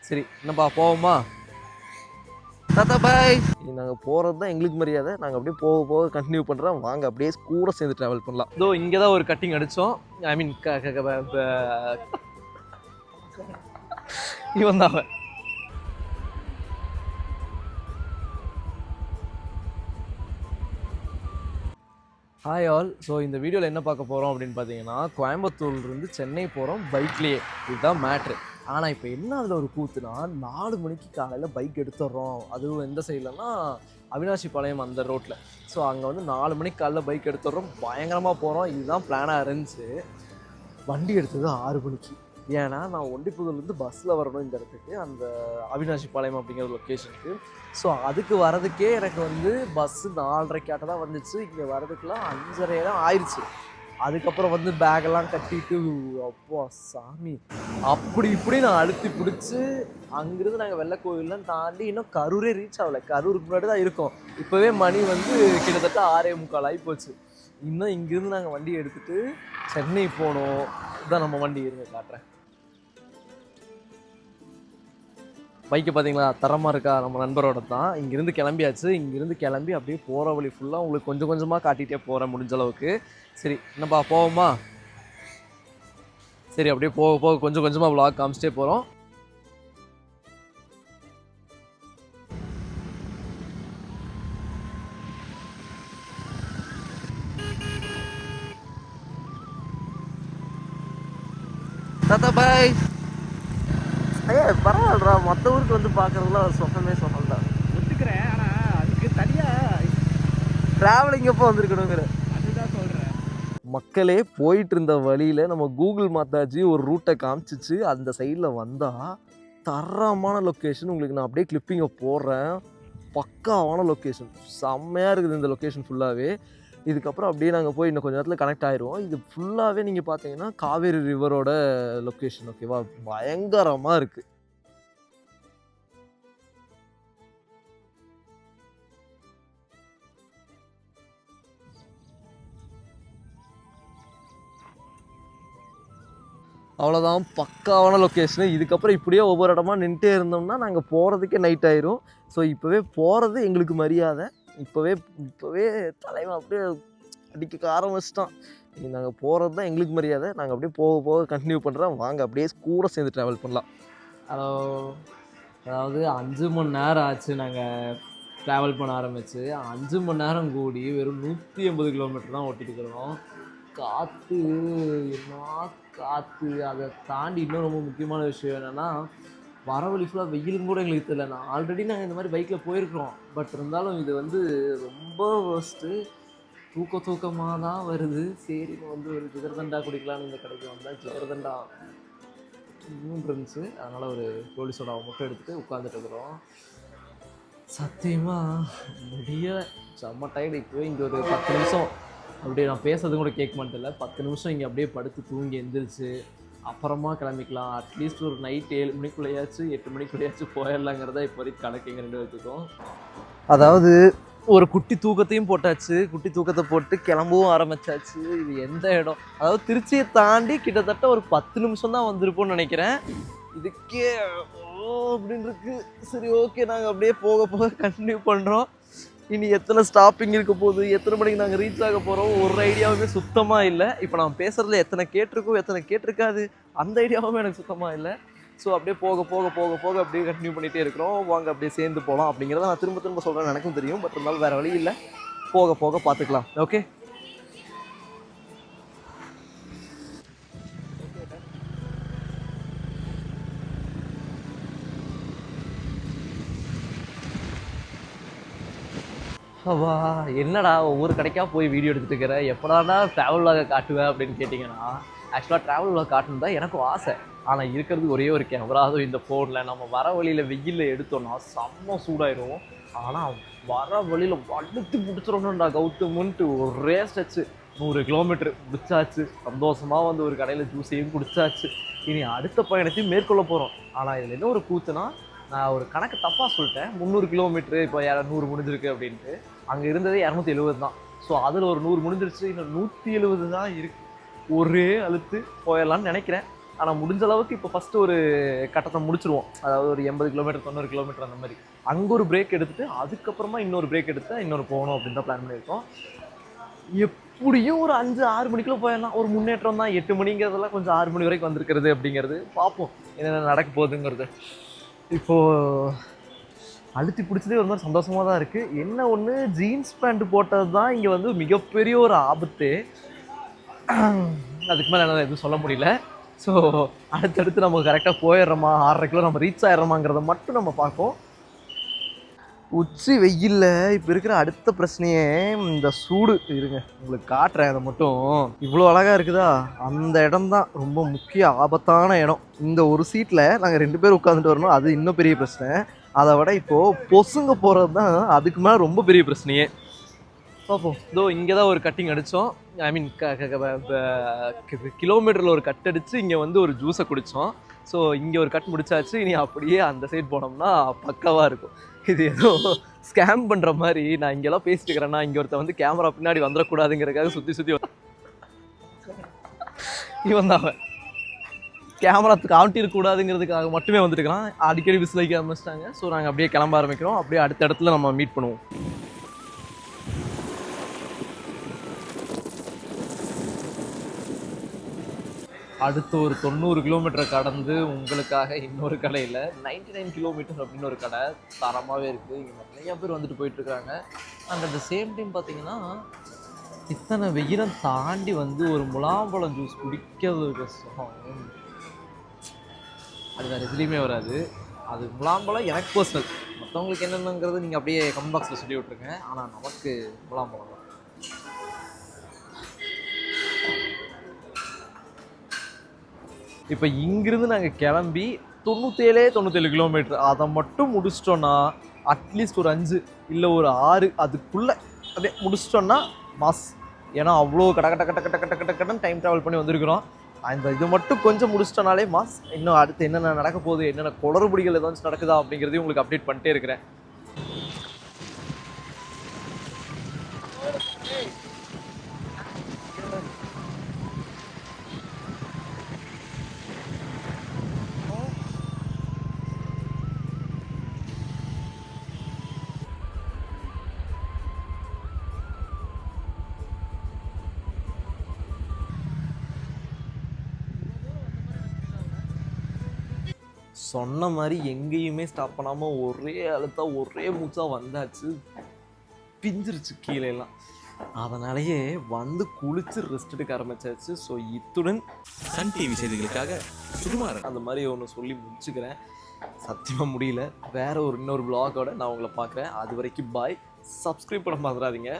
சரி என்னப்பா போவோமா? தாத்தா பாய். நாங்கள் போகிறது தான் எங்களுக்கு மரியாதை. நாங்கள் அப்படியே போக போக கண்டினியூ பண்ணுறோம். வாங்க அப்படியே கூட சேர்ந்து ட்ராவல் பண்ணலாம். இதோ இங்கே தான் ஒரு கட்டிங் அடித்தோம். ஐ மீன் இவன் தான் அவன். Hi all. ஸோ இந்த வீடியோவில் என்ன பார்க்க போகிறோம் அப்படின்னு பார்த்தீங்கன்னா, கோயம்புத்தூர்லேருந்து சென்னை போகிறோம் பைக்லேயே. இதுதான் மேட்ரு. ஆனால் இப்போ என்ன அதில் ஒரு கூத்துனா, 4 மணிக்கு காலையில் பைக் எடுத்துடுறோம். அதுவும் எந்த சைட்லன்னா அவினாசி பாளையம் அந்த ரோட்டில். ஸோ அங்கே வந்து 4 மணிக்கு காலையில் பைக் எடுத்துடுறோம். பயங்கரமாக போகிறோம். இதுதான் பிளானாக இருந்துச்சு. வண்டி எடுத்தது 6 மணிக்கு. ஏன்னா நான் ஒண்டிப்புதூர்லேருந்து பஸ்ஸில் வரணும் இந்த இடத்துக்கு, அந்த அவினாசி பாளையம் அப்படிங்கிற லொக்கேஷனுக்கு. ஸோ அதுக்கு வரதுக்கே எனக்கு வந்து பஸ்ஸு 4:30 தான் வந்துச்சு. இங்கே வரதுக்கெலாம் 5:30 தான் ஆயிடுச்சு. அதுக்கப்புறம் வந்து பேக்கெல்லாம் கட்டிட்டு அப்போ சாமி அப்படி இப்படி நான் அழுத்தி பிடிச்சி அங்கேருந்து நாங்கள் வெள்ளைக்கோவில்லாம் தாண்டி இன்னும் கரூரே ரீச் ஆகலை. கரூருக்கு முன்னாடி தான் இருக்கோம். இப்போவே மணி வந்து கிட்டத்தட்ட 6:45 ஆகிப்போச்சு. இன்னும் இங்கேருந்து நாங்கள் வண்டி எடுத்துகிட்டு சென்னை போகணும். இதுதான் நம்ம வண்டி. இருங்க காட்டுறேன். பைக்கு பார்த்தீங்களா தரமாக இருக்கா? நம்ம நண்பரோட தான். இங்கேருந்து கிளம்பியாச்சு. இங்கேருந்து கிளம்பி அப்படியே போகிற வழி ஃபுல்லாக உங்களுக்கு கொஞ்சம் கொஞ்சமாக காட்டிகிட்டே போகிறேன் முடிஞ்ச அளவுக்கு. சரி என்னப்பா போவோமா? சரி அப்படியே போக போக கொஞ்சம் கொஞ்சமாக vlog காமிச்சிட்டே போகிறோம். தாத்தா பாய். ஐயா பரவாயில்லடா, மற்ற ஊருக்கு வந்து பார்க்குறதுலாம் ஒரு சொன்னமே சொன்னல ஒத்துக்கிறேன். ஆனால் அதுக்கு தனியாக ட்ராவலிங் எப்போ வந்திருக்கணுங்கிற அதுதான் சொல்கிறேன். மக்களே போயிட்டு இருந்த வழியில் நம்ம கூகுள் மாத்தாச்சு ஒரு ரூட்டை காமிச்சிச்சு. அந்த சைடில் வந்தால் தரமான லொக்கேஷன். உங்களுக்கு நான் அப்படியே கிளிப்பிங்கை போடுறேன். பக்காவான லொக்கேஷன், செம்மையாக இருக்குது இந்த லொக்கேஷன் ஃபுல்லாகவே. இதுக்கப்புறம் அப்படியே நாங்கள் போய் இன்னும் கொஞ்சம் நேரத்தில் கனெக்ட் ஆயிடுவோம். இது ஃபுல்லாகவே நீங்கள் பார்த்தீங்கன்னா காவேரி ரிவரோட லொக்கேஷன். ஓகேவா? பயங்கரமாக இருக்குது. அவ்வளோதான், பக்காவான லொக்கேஷனு. இதுக்கப்புறம் இப்படியே ஒவ்வொரு இடமா நின்றுட்டே இருந்தோம்னா நாங்கள் போகிறதுக்கே நைட் ஆயிரும். ஸோ இப்போவே போகிறது எங்களுக்கு மரியாதை. இப்போவே தலைவன் அப்படியே அடிக்க ஆரம்பிச்சிட்டான். நாங்கள் போகிறது தான் எங்களுக்கு மரியாதை. நாங்கள் அப்படியே போக போக கண்டினியூ பண்ணுறோம். வாங்க அப்படியே கூட சேர்ந்து ட்ராவல் பண்ணலாம். ஹலோ. அதாவது 5 மணி நேரம் ஆச்சு நாங்கள் ட்ராவல் பண்ண ஆரம்பிச்சு. 5 மணி நேரம் கூடி வெறும் 180 கிலோமீட்டர் தான் ஓட்டிட்டு இருக்கிறோம். காற்று என்ன காற்று! அதை தாண்டி இன்னும் ரொம்ப முக்கியமான விஷயம் என்னென்னா, வர வழி ஃபுல்லாக வெயிலும் கூட எங்களுக்கு தெரியல. நான் ஆல்ரெடி நாங்கள் இந்த மாதிரி பைக்கில் போயிருக்கிறோம். பட் இருந்தாலும் இது வந்து ரொம்ப ஃபர்ஸ்ட்டு தூக்கமாக தான் வருது. சரி வந்து ஒரு ஜிகர்தண்டா குடிக்கலான்னு இந்த கடைக்கு வந்தேன். ஜிகர்தண்டா இருந்துச்சு. அதனால் ஒரு கோலி சோடாவை மட்டும் எடுத்துகிட்டு உட்காந்துட்டு இருக்கிறோம். சத்தியமாக முடியலை, செம்ம டயர்டு. இப்போவே இங்கே ஒரு 10 நிமிஷம் அப்படியே நான் பேசுறது கூட கேட்க மாட்டேன்ல. 10 நிமிஷம் இங்கே அப்படியே படுத்து தூங்கி எந்திரிச்சு அப்புறமா கிளம்பிக்கலாம். அட்லீஸ்ட் ஒரு நைட் 7 மணிக்குள்ளேயாச்சும் 8 மணிக்குள்ளேயாச்சும் போயிடலாங்கிறதா இப்போ வரைக்கும் கணக்குங்க 2 பேத்துக்கும். அதாவது ஒரு குட்டி தூக்கத்தையும் போட்டாச்சு. குட்டி தூக்கத்தை போட்டு கிளம்பவும் ஆரம்பிச்சாச்சு. இது எந்த இடம்? அதாவது திருச்சியை தாண்டி கிட்டத்தட்ட ஒரு 10 நிமிஷம் தான் வந்திருப்போம்னு நினைக்கிறேன். இதுக்கே அப்படின்னு இருக்கு. சரி ஓகே, நாங்கள் அப்படியே போக போக கண்டினியூ பண்ணுறோம். இனி எத்தனை ஸ்டாப்பிங் இருக்க போகுது, எத்தனை மணிக்கு நாங்கள் ரீச் ஆக போகிறோம், ஒரு ஐடியாவுமே சுத்தமாக இல்லை. இப்போ நான் பேசுகிறதுல எத்தனை கேட்டிருக்கோம் எத்தனை கேட்டிருக்காது அந்த ஐடியாவுமே எனக்கு சுத்தமாக இல்லை. ஸோ அப்படியே போக போக போக போக அப்படியே கண்டினியூ பண்ணிகிட்டே இருக்கிறோம். வாங்க அப்படியே சேர்ந்து போகலாம் அப்படிங்கிறத நான் திரும்ப திரும்ப சொல்கிறேன். எனக்கும் தெரியும். பட் இருந்தாலும் வேறு வழி இல்லை. போக போக பார்த்துக்கலாம். ஓகே. வா என்னடா ஒவ்வொரு கடைக்காக போய் வீடியோ எடுத்துகிட்டு இருக்கிற, எப்படாடா ட்ராவல் vlog காட்டுவேன் அப்படின்னு கேட்டிங்கன்னா, ஆக்சுவலாக ட்ராவல் vlog காட்டணும் தான் எனக்கும் ஆசை. ஆனால் இருக்கிறது ஒரே ஒரு கேமரா, அதுவும் இந்த ஃபோனில். நம்ம வர வழியில் வெயிலில் எடுத்தோன்னா செம்ம சூடாயிடும். ஆனால் வர வழியில் வலுத்து பிடிச்சிடணும்டா கௌதமுன்ட்டு ஒரே ஸ்ட்ரெச்சு 100 கிலோமீட்டர் முடிச்சாச்சு. சந்தோஷமாக வந்து ஒரு கடையில் ஜூஸையும் குடிச்சாச்சு. இனி அடுத்த பயணத்தையும் மேற்கொள்ள போகிறோம். ஆனால் இதில் என்ன ஒரு கூத்துனா, நான் ஒரு கணக்கு தப்பாக சொல்லிட்டேன். 300 கிலோமீட்ரு இப்போ 100 முடிஞ்சிருக்கு அப்படின்ட்டு. அங்கே இருந்ததே 270 தான். ஸோ அதில் ஒரு 100 முடிஞ்சிருச்சு. இன்னும் 170 தான் இருக்குது. ஒரே அழுத்து போயிடலான்னு நினைக்கிறேன். ஆனால் முடிஞ்ச அளவுக்கு இப்போ ஃபஸ்ட்டு ஒரு கட்டத்தை முடிச்சிருவோம். அதாவது ஒரு 80 கிலோமீட்டர் 90 கிலோமீட்டர் அந்த மாதிரி. அங்கே ஒரு பிரேக் எடுத்துகிட்டு அதுக்கப்புறமா இன்னொரு பிரேக் எடுத்து இன்னொரு போகணும் அப்படின்னு தான் பிளான் பண்ணியிருக்கோம். எப்படியும் ஒரு 5-6 மணிக்குள்ளே போயிடலாம். ஒரு முன்னேற்றம் தான். 8 மணிங்கிறதெல்லாம் கொஞ்சம் 6 மணி வரைக்கும் வந்திருக்கிறது அப்படிங்கிறது பார்ப்போம் என்னென்ன நடக்க போகுதுங்கிறது. இப்போது அழுத்தி பிடிச்சதே ஒரு மாதிரி சந்தோஷமாக தான் இருக்குது. என்ன ஒன்று, ஜீன்ஸ் பேண்ட் போட்டது தான் இங்கே வந்து மிகப்பெரிய ஒரு ஆபத்து. அதுக்கு மேலே என்னால் எதுவும் சொல்ல முடியல. ஸோ அடுத்தடுத்து நம்ம கரெக்டாக போயிடுறோமா, 6.5 கிலோ நம்ம ரீச் ஆகிடுறோமாங்கிறத மட்டும் நம்ம பார்ப்போம். உச்சி வெயில்ல இப்போ இருக்கிற அடுத்த பிரச்சனையே இந்த சூடு. இருங்க உங்களுக்கு காட்டுறேன். அதை மட்டும் இவ்வளோ அழகாக இருக்குதா, அந்த இடம் தான் ரொம்ப முக்கிய ஆபத்தான இடம். இந்த ஒரு சீட்டில் நாங்கள் 2 பேர் உட்காந்துட்டு வரணும், அது இன்னும் பெரிய பிரச்சனை. அதை விட இப்போது பொசுங்க போகிறது தான் அதுக்கு மேலே ரொம்ப பெரிய பிரச்சனையே. பார்ப்போம். இதோ இங்கே தான் ஒரு கட்டிங் அடித்தோம். ஐ மீன் கிலோமீட்டரில் ஒரு கட் அடித்து இங்கே வந்து ஒரு ஜூஸை குடித்தோம். ஸோ இங்கே ஒரு கட் முடிச்சாச்சு. இனி அப்படியே அந்த சைட் போனோம்னா பக்காவாக இருக்கும். இது ஏதோ ஸ்கேம் பண்ணுற மாதிரி நான் இங்கெல்லாம் பேசிட்டு இருக்கிறேன்னா, இங்கே ஒருத்தன் வந்து கேமரா பின்னாடி வந்துடக்கூடாதுங்கிறதுக்காக சுற்றி இவன் தான் அவன். கேமரா காட்டிருக்கூடாதுங்கிறதுக்காக மட்டுமே வந்துட்டுருக்கான். அடிக்கடி விசிலைக்க ஆரம்பிச்சிட்டாங்க. ஸோ நாங்கள் அப்படியே கிளம்ப ஆரம்பிக்கிறோம். அப்படியே அடுத்த இடத்துல நம்ம மீட் பண்ணுவோம். அடுத்து ஒரு 90 கிலோமீட்டரை கடந்து உங்களுக்காக இன்னொரு கடையில் 99 கிலோமீட்டர் அப்படின்னு ஒரு கடை தரமாகவே இருக்குது. இங்கே நிறையா பேர் வந்துட்டு போயிட்டுருக்காங்க. And at the same time பார்த்தீங்கன்னா, இத்தனை வெயிலம் தாண்டி வந்து ஒரு முலாம்பழம் ஜூஸ் குடிக்கிறது கஷ்டம். அது வேறு எதுலேயுமே வராது. அது முலாம்பழம் எனக்கு பர்சனல். மற்றவங்களுக்கு என்னென்னங்கிறது நீங்கள் அப்படியே கமெண்ட் பாக்ஸில் சொல்லி விட்ருங்க. ஆனால் நமக்கு முலாம்பழம் தான். இப்போ இங்கிருந்து நாங்கள் கிளம்பி 97 கிலோமீட்டர் அதை மட்டும் முடிச்சிட்டோன்னா, அட்லீஸ்ட் ஒரு 5 இல்லை ஒரு 6 அதுக்குள்ளே அப்படியே முடிச்சிட்டோன்னா மாஸ். ஏன்னா அவ்வளோ கட்டன்னு டைம் ட்ராவல் பண்ணி வந்திருக்கிறோம். அந்த இது மட்டும் கொஞ்சம் முடிச்சிட்டோனாலே மாஸ். இன்னும் அடுத்து என்னென்ன நடக்க போகுது, என்னென்ன குளறுபடிகள் ஏதாச்சும் நடக்குதா அப்படிங்கிறதையும் உங்களுக்கு அப்டேட் பண்ணிட்டே இருக்கிறேன். சொன்ன மாதிரி எங்கேயுமே ஸ்டாப் பண்ணாமல் ஒரே அழுத்தா ஒரே மூச்சாக வந்தாச்சு. பிஞ்சிருச்சு கீழே எல்லாம். அதனாலேயே வந்து குளிச்சு ரெஸ்ட் எடுக்க ஆரம்பிச்சாச்சு. ஸோ இத்துடன் சன் டிவி செய்திகளுக்காக சுகுமாரன் அந்த மாதிரி ஒன்று சொல்லி முடிச்சுக்கிறேன். சத்தியமாக முடியல. வேற இன்னொரு vlog-ஓட நான் உங்களை பார்க்குறேன். அது வரைக்கும் பாய். சப்ஸ்கிரைப் பண்ண மறந்துடாதீங்க.